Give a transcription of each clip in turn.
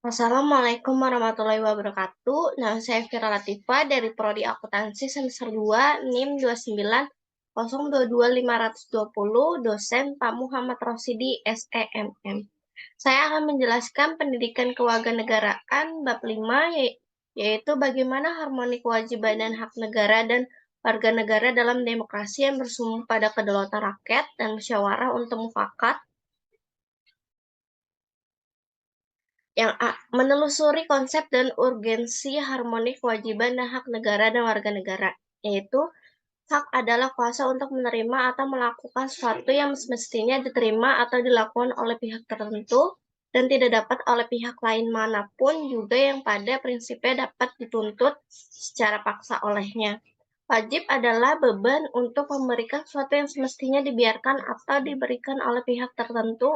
Assalamualaikum warahmatullahi wabarakatuh. Nama saya Vira Latifa dari Prodi Akuntansi semester 2 NIM 29022520, dosen Pak Muhammad Rosidi SEMM. Saya akan menjelaskan pendidikan kewarganegaraan bab 5, yaitu bagaimana harmoni kewajiban dan hak negara dan warga negara dalam demokrasi yang bersumber pada kedaulatan rakyat dan musyawarah untuk mufakat, yang menelusuri konsep dan urgensi harmoni kewajiban dan hak negara dan warga negara, yaitu hak adalah kuasa untuk menerima atau melakukan sesuatu yang semestinya diterima atau dilakukan oleh pihak tertentu dan tidak dapat oleh pihak lain manapun, juga yang pada prinsipnya dapat dituntut secara paksa olehnya. Wajib adalah beban untuk memberikan sesuatu yang semestinya dibiarkan atau diberikan oleh pihak tertentu,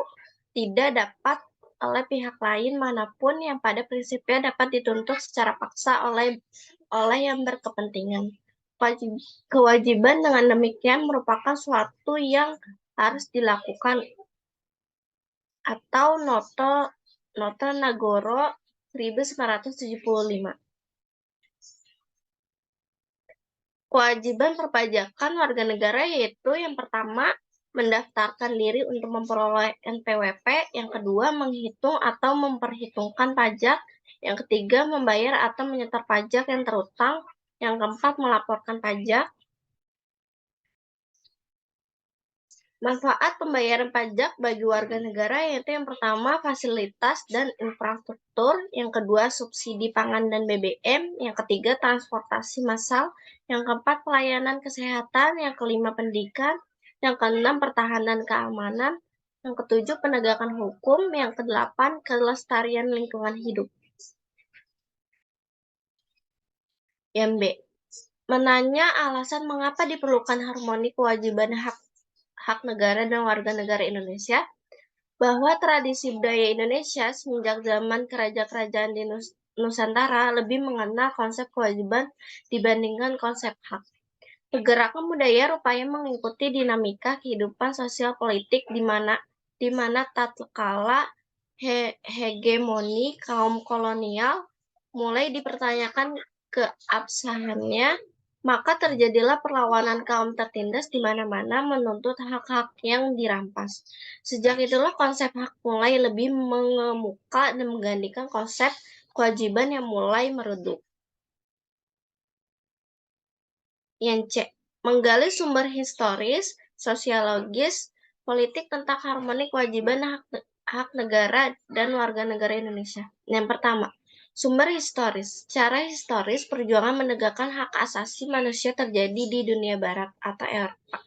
tidak dapat oleh pihak lain manapun, yang pada prinsipnya dapat dituntut secara paksa oleh yang berkepentingan. Kewajiban dengan demikian merupakan suatu yang harus dilakukan, atau Noto Nagoro 1975. Kewajiban perpajakan warga negara yaitu yang pertama, mendaftarkan diri untuk memperoleh NPWP, yang kedua, menghitung atau memperhitungkan pajak, yang ketiga, membayar atau menyetor pajak yang terutang, yang keempat, melaporkan pajak. Manfaat pembayaran pajak bagi warga negara yaitu yang pertama, fasilitas dan infrastruktur, yang kedua, subsidi pangan dan BBM, yang ketiga, transportasi massal, yang keempat, pelayanan kesehatan, yang kelima, pendidikan, yang keenam, pertahanan keamanan, yang ketujuh, penegakan hukum, yang kedelapan, kelestarian lingkungan hidup. Yang B, menanya alasan mengapa diperlukan harmoni kewajiban hak negara dan warga negara Indonesia, bahwa tradisi budaya Indonesia semenjak zaman kerajaan-kerajaan di Nusantara lebih mengenal konsep kewajiban dibandingkan konsep hak. Pergerakan budaya rupanya mengikuti dinamika kehidupan sosial politik di mana tatkala hegemoni kaum kolonial mulai dipertanyakan keabsahannya, maka terjadilah perlawanan kaum tertindas di mana-mana menuntut hak-hak yang dirampas. Sejak itulah konsep hak mulai lebih mengemuka dan menggantikan konsep kewajiban yang mulai meredup. Yang C, menggali sumber historis, sosiologis, politik tentang harmoni kewajiban hak negara dan warga negara Indonesia. Yang pertama, sumber historis. Secara historis, perjuangan menegakkan hak asasi manusia terjadi di dunia barat atau Eropa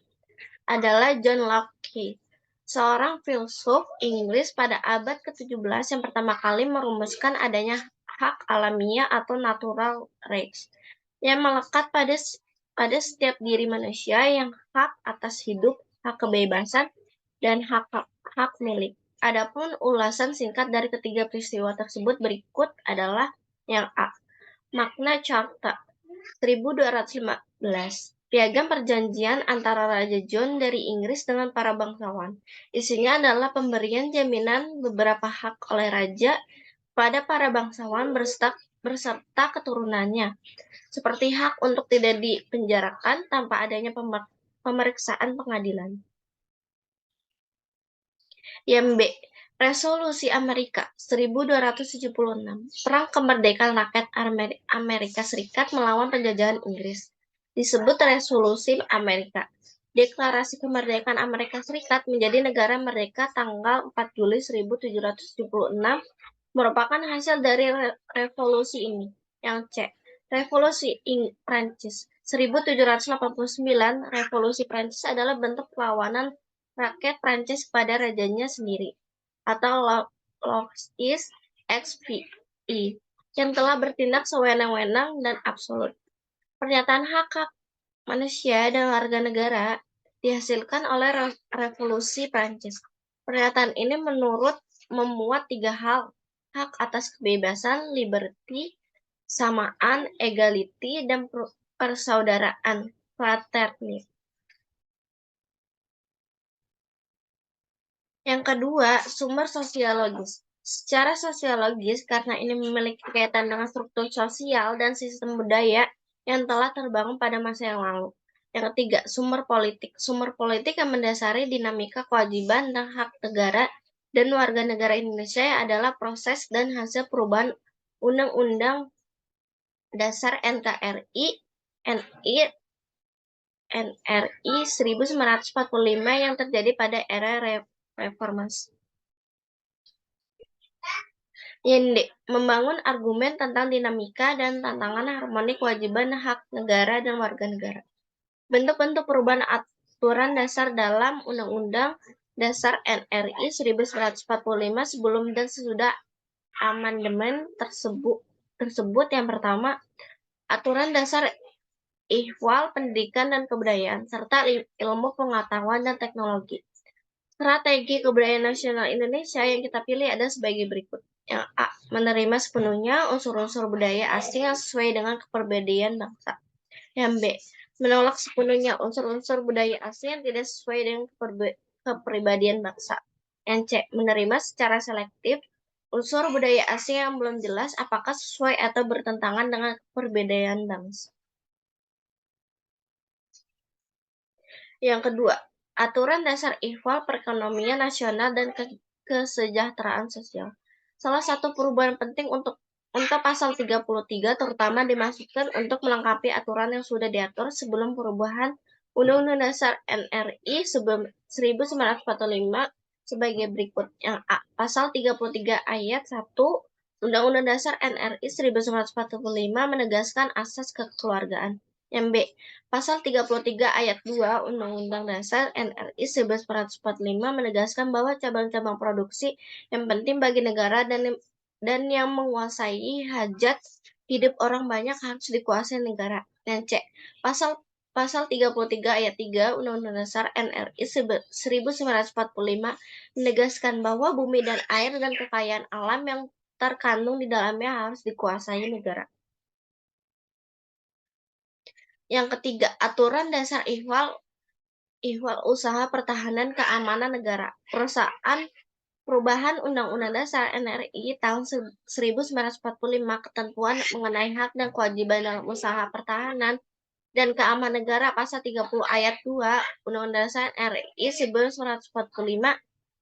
adalah John Locke, seorang filsuf Inggris pada abad ke-17 yang pertama kali merumuskan adanya hak alamiah atau natural rights yang melekat pada setiap diri manusia, yang hak atas hidup, hak kebebasan, dan hak milik. Adapun ulasan singkat dari ketiga peristiwa tersebut berikut adalah yang A, Magna Carta 1215, piagam perjanjian antara Raja John dari Inggris dengan para bangsawan. Isinya adalah pemberian jaminan beberapa hak oleh raja pada para bangsawan berserta keturunannya, seperti hak untuk tidak dipenjarakan tanpa adanya pemeriksaan pengadilan. Yang B, Resolusi Amerika 1276, Perang Kemerdekaan Rakyat Amerika Serikat melawan penjajahan Inggris, disebut Resolusi Amerika. Deklarasi Kemerdekaan Amerika Serikat menjadi negara merdeka tanggal 4 Juli 1776 merupakan hasil dari revolusi ini. Yang C, Revolusi Prancis 1789, Revolusi Prancis adalah bentuk perlawanan rakyat Prancis kepada rajanya sendiri, atau Louis XVI, yang telah bertindak sewenang-wenang dan absolut. Pernyataan hak-hak manusia dan warga negara dihasilkan oleh Revolusi Prancis. Pernyataan ini memuat tiga hal: hak atas kebebasan, liberty, samaan, egality, dan persaudaraan, fraternity. Yang kedua, sumber sosiologis. Secara sosiologis, karena ini memiliki kaitan dengan struktur sosial dan sistem budaya yang telah terbangun pada masa yang lalu. Yang ketiga, sumber politik. Sumber politik yang mendasari dinamika kewajiban dan hak negara dan warga negara Indonesia adalah proses dan hasil perubahan Undang-Undang Dasar NKRI, NRI 1945 yang terjadi pada era reformasi. Yende membangun argumen tentang dinamika dan tantangan harmoni kewajiban hak negara dan warga negara. Bentuk-bentuk perubahan aturan dasar dalam Undang-Undang Dasar NRI 1945 sebelum dan sesudah amandemen tersebut yang pertama, aturan dasar ihwal pendidikan dan kebudayaan serta ilmu pengetahuan dan teknologi. Strategi kebudayaan nasional Indonesia yang kita pilih ada sebagai berikut. Yang A. Menerima sepenuhnya unsur-unsur budaya asing yang sesuai dengan kepribadian bangsa. Yang B. Menolak sepenuhnya unsur-unsur budaya asing yang tidak sesuai dengan kepribadian bangsa. Yang C. Menerima secara selektif unsur budaya asing yang belum jelas apakah sesuai atau bertentangan dengan kepribadian bangsa. Yang kedua, aturan dasar ihwal perekonomian nasional dan kesejahteraan sosial. Salah satu perubahan penting untuk pasal 33 terutama dimaksudkan untuk melengkapi aturan yang sudah diatur sebelum perubahan Undang-Undang Dasar NRI 1945 sebagai berikut. Yang A. Pasal 33 ayat 1 Undang-Undang Dasar NRI 1945 menegaskan asas kekeluargaan. Yang B. Pasal 33 ayat 2 Undang-Undang Dasar NRI 1945 menegaskan bahwa cabang-cabang produksi yang penting bagi negara dan yang menguasai hajat hidup orang banyak harus dikuasai negara. Dan C. Pasal 33 ayat 3 Undang-Undang Dasar NRI 1945 menegaskan bahwa bumi dan air dan kekayaan alam yang terkandung di dalamnya harus dikuasai negara. Yang ketiga, aturan dasar ihwal usaha pertahanan keamanan negara. Perubahan Undang-Undang Dasar NRI tahun 1945 ketentuan mengenai hak dan kewajiban dalam usaha pertahanan dan keamanan negara pasal 30 ayat 2 Undang-Undang Dasar NRI 1945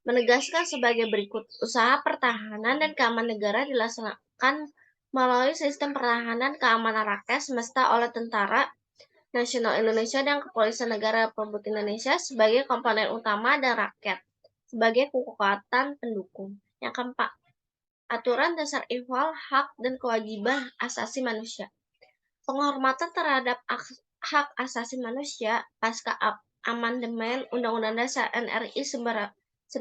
menegaskan sebagai berikut. Usaha pertahanan dan keamanan negara dilaksanakan melalui sistem pertahanan keamanan rakyat semesta oleh Tentara Nasional Indonesia dan Kepolisian Negara Republik Indonesia sebagai komponen utama dan rakyat sebagai kekuatan pendukung. Yang keempat, aturan dasar ihwal hak dan kewajiban asasi manusia. Penghormatan terhadap hak asasi manusia pasca amandemen Undang-Undang Dasar NRI 1945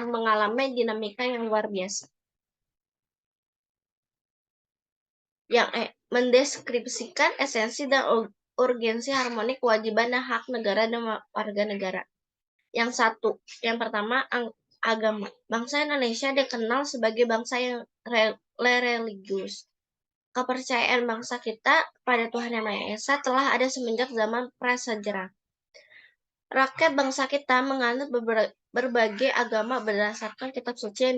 mengalami dinamika yang luar biasa. Yang mendeskripsikan esensi dan urgensi harmoni kewajiban dan hak negara dan warga negara. Yang pertama, agama. Bangsa Indonesia dikenal sebagai bangsa yang religius. Kepercayaan bangsa kita pada Tuhan Yang Maha Esa telah ada semenjak zaman prasejarah. Rakyat bangsa kita menganut berbagai agama berdasarkan kitab suci yang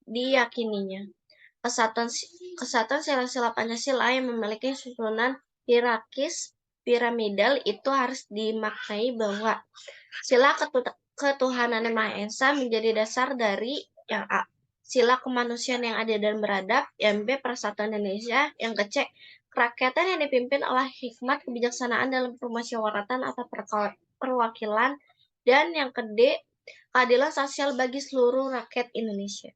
diyakininya. Kesatuan sila-sila Pancasila yang memiliki susunan hierarkis piramidal itu harus dimaknai bahwa sila ketuhanan Yang Maha Esa menjadi dasar dari yang A. Sila kemanusiaan yang adil dan beradab, yang B. Persatuan Indonesia, yang C. Kerakyatan yang dipimpin oleh hikmat kebijaksanaan dalam permusyawaratan atau perwakilan, dan yang D. Keadilan sosial bagi seluruh rakyat Indonesia.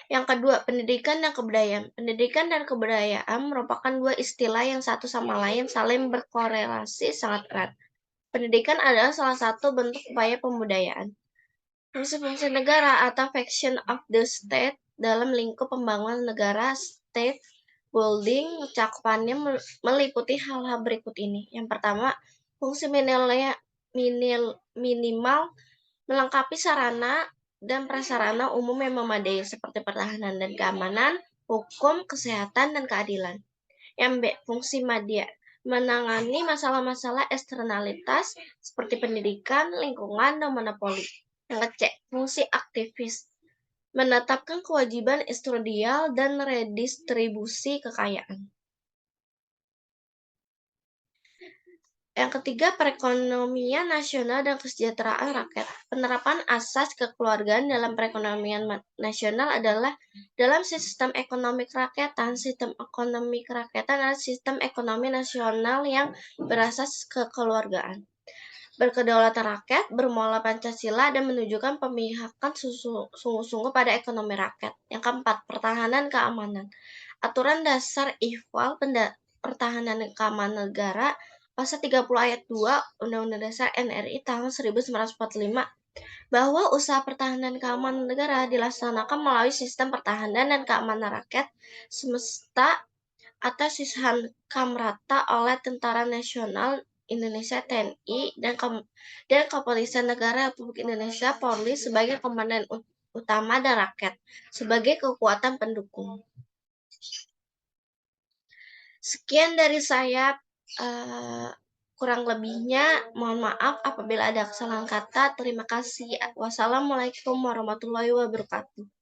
Yang kedua, pendidikan dan kebudayaan. Pendidikan dan kebudayaan merupakan dua istilah yang satu sama lain saling berkorelasi sangat erat. Pendidikan adalah salah satu bentuk upaya pembudayaan. Fungsi-fungsi negara atau function of the state dalam lingkup pembangunan negara state building cakupannya meliputi hal-hal berikut ini. Yang pertama, fungsi minimal melengkapi sarana dan prasarana umum yang memadai seperti pertahanan dan keamanan, hukum, kesehatan, dan keadilan. Yang B, fungsi media menangani masalah-masalah eksternalitas seperti pendidikan, lingkungan, dan monopoli. Yang kecil, fungsi aktivis, menetapkan kewajiban estudial dan redistribusi kekayaan. Yang ketiga, perekonomian nasional dan kesejahteraan rakyat. Penerapan asas kekeluargaan dalam perekonomian nasional adalah dalam sistem ekonomi kerakyatan. Sistem ekonomi kerakyatan adalah sistem ekonomi nasional yang berasas kekeluargaan. Berkedaulatan rakyat, bermula Pancasila, dan menunjukkan pemihakan sungguh-sungguh pada ekonomi rakyat. Yang keempat, pertahanan keamanan. Aturan dasar IHWAL Pertahanan dan Keamanan Negara Pasal 30 ayat 2 Undang-Undang Dasar NRI tahun 1945 bahwa usaha pertahanan keamanan negara dilaksanakan melalui sistem pertahanan dan keamanan rakyat semesta atas sisihkan rata oleh Tentara Nasional Indonesia TNI dan Kepolisian Negara Republik Indonesia Polri sebagai komandan utama dan rakyat sebagai kekuatan pendukung. Sekian dari saya, kurang lebihnya mohon maaf apabila ada kesalahan kata. Terima kasih. Wassalamualaikum warahmatullahi wabarakatuh.